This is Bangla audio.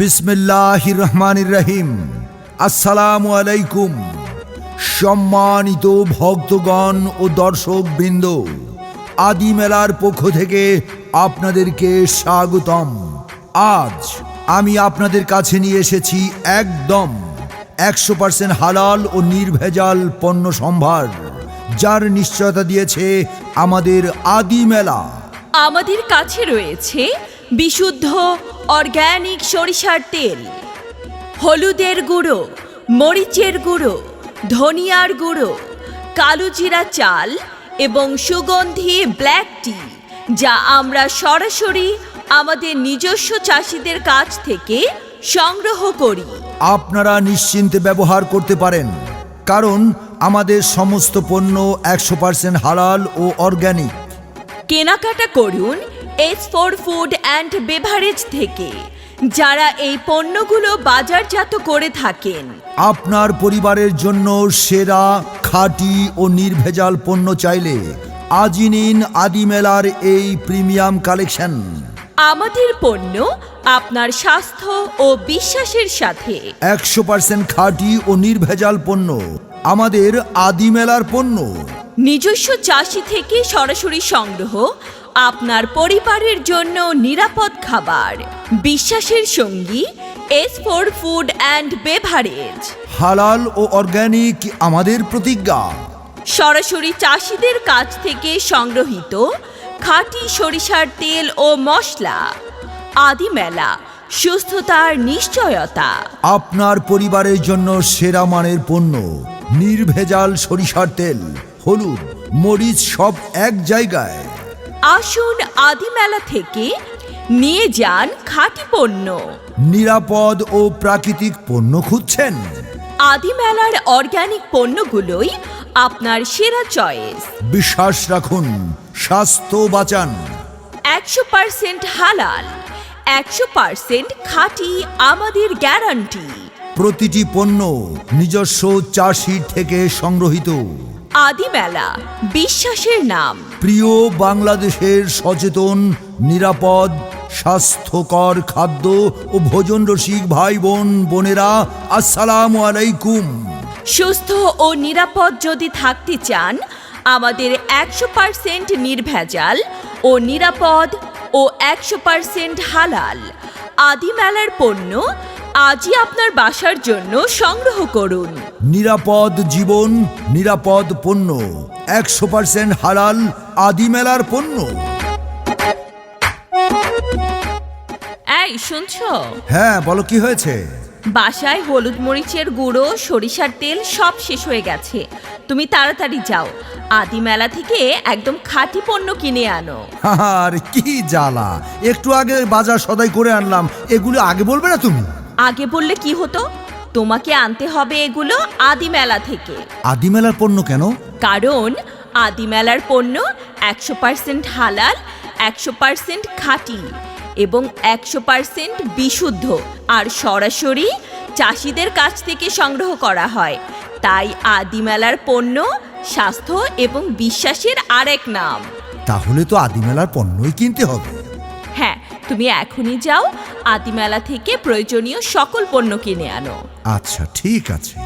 বিসমিল্লাহির রহমানির রহিম। আসসালামু আলাইকুম। সম্মানিত ভক্তগণ ও দর্শকবৃন্দ, আদি মেলার পক্ষ থেকে আপনাদেরকে স্বাগতম। আজ আমি আপনাদের কাছে নিয়ে এসেছি একদম 100% হালাল ও নির্ভেজাল পণ্য সম্ভার, যার নিশ্চয়তা দিয়েছে আমাদের আদি মেলা। আমাদের কাছে রয়েছে বিশুদ্ধ অর্গানিক সরিষার তেল, হলুদের গুঁড়ো, মরিচের গুঁড়ো, ধনিয়ার গুঁড়ো, কালো জিরা চাল এবং সুগন্ধি ব্ল্যাক টি, যা আমরা সরাসরি আমাদের নিজস্ব চাষিদের কাছ থেকে সংগ্রহ করি। আপনারা নিশ্চিন্তে ব্যবহার করতে পারেন, কারণ আমাদের সমস্ত পণ্য 100% হালাল ও অর্গানিক। কেনাকাটা করুন S4 ফুড অ্যান্ড বেভারেজ থেকে, যারা এই পণ্যগুলো বাজারজাত করে থাকেন। আপনার পরিবারের জন্য সেরা, খাঁটি ও নির্ভেজাল পণ্য চাইলে আজই নিন আদি মেলার এই প্রিমিয়াম কালেকশন। আমাদের পণ্য আপনার স্বাস্থ্য ও বিশ্বাসের সাথে। 100% খাঁটি ও নির্ভেজাল পণ্য আমাদের আদি মেলার পণ্য। নিজস্ব চাষি থেকে সরাসরি সংগ্রহ আপনার পরিবারের জন্য নিরাপদ খাবার। বিশ্বাসের সঙ্গী S4 ফুড অ্যান্ড বেভারেজ। হালাল ও অর্গানিক আমাদের প্রতিজ্ঞা। সরাসরি চাষিদের কাছ থেকে সংগ্রহিত খাঁটি সরিষার তেল ও মশলা। আদি মেলা, সুস্থতার নিশ্চয়তা। আপনার পরিবারের জন্য সেরা মানের পণ্য, নির্ভেজাল সরিষার তেল, হলুদ, মরিচ সব এক জায়গায়। আসুন আদি মেলা থেকে নিয়ে যান খাঁটি পণ্য। নিরাপদ ও প্রাকৃতিক পণ্য খুঁজছেন? আদি মেলার অর্গানিক পণ্যগুলোই আপনার সেরা চয়েস। বিশ্বাস রাখুন, স্বাস্থ্য বাঁচান। 100% হালাল, 100% খাঁটি আমাদের গ্যারান্টি। প্রতিটি পণ্য নিজস্ব চাষির থেকে সংগ্রহিত। আদি মেলা, বিশ্বাসের নাম। প্রিয় বাংলাদেশের সচেতন, নিরাপদ, স্বাস্থ্যকর খাদ্য ও ভোজন রসিক ভাই বোনেরা, আসসালামু আলাইকুম। সুস্থ ও নিরাপদ যদি থাকতে চান, আমাদের 100% নির্ভেজাল ও নিরাপদ ও 100% হালাল আদি মেলার পণ্য আজই আপনার বাসার জন্য সংগ্রহ করুন। নিরাপদ জীবন, নিরাপদ পণ্য, 100% হালাল আদি মেলার পণ্য। এই শুনছো? হ্যাঁ, বলো, কি হয়েছে? বাসায় হলুদ মরিচের গুঁড়ো, সরিষার তেল সব শেষ হয়ে গেছে। তুমি তাড়াতাড়ি যাও, আদি মেলা থেকে একদম খাঁটি পণ্য কিনে আনো। আর কি জ্বালা, একটু আগে বাজার সদাই করে আনলাম, এগুলো আগে বলবে না তুমি? আগে বললে কি হতো? তোমাকে আনতে হবে এগুলো আদি মেলা থেকে। আদি মেলার পণ্য কেন? কারণ আদি মেলার পণ্য 100% হালাল, 100% খাঁটি এবং 100% বিশুদ্ধ, আর সরাসরি চাষিদের কাছ থেকে সংগ্রহ করা হয়। তাই আদি মেলার পণ্য স্বাস্থ্য এবং বিশ্বাসের আরেক নাম। তাহলে তো আদি মেলার পণ্যই কিনতে হবে। হ্যাঁ, তুমি এখনই যাও, আদি মেলা থেকে প্রয়োজনীয় সকল পণ্য কিনে আনো। আচ্ছা, ঠিক আছে।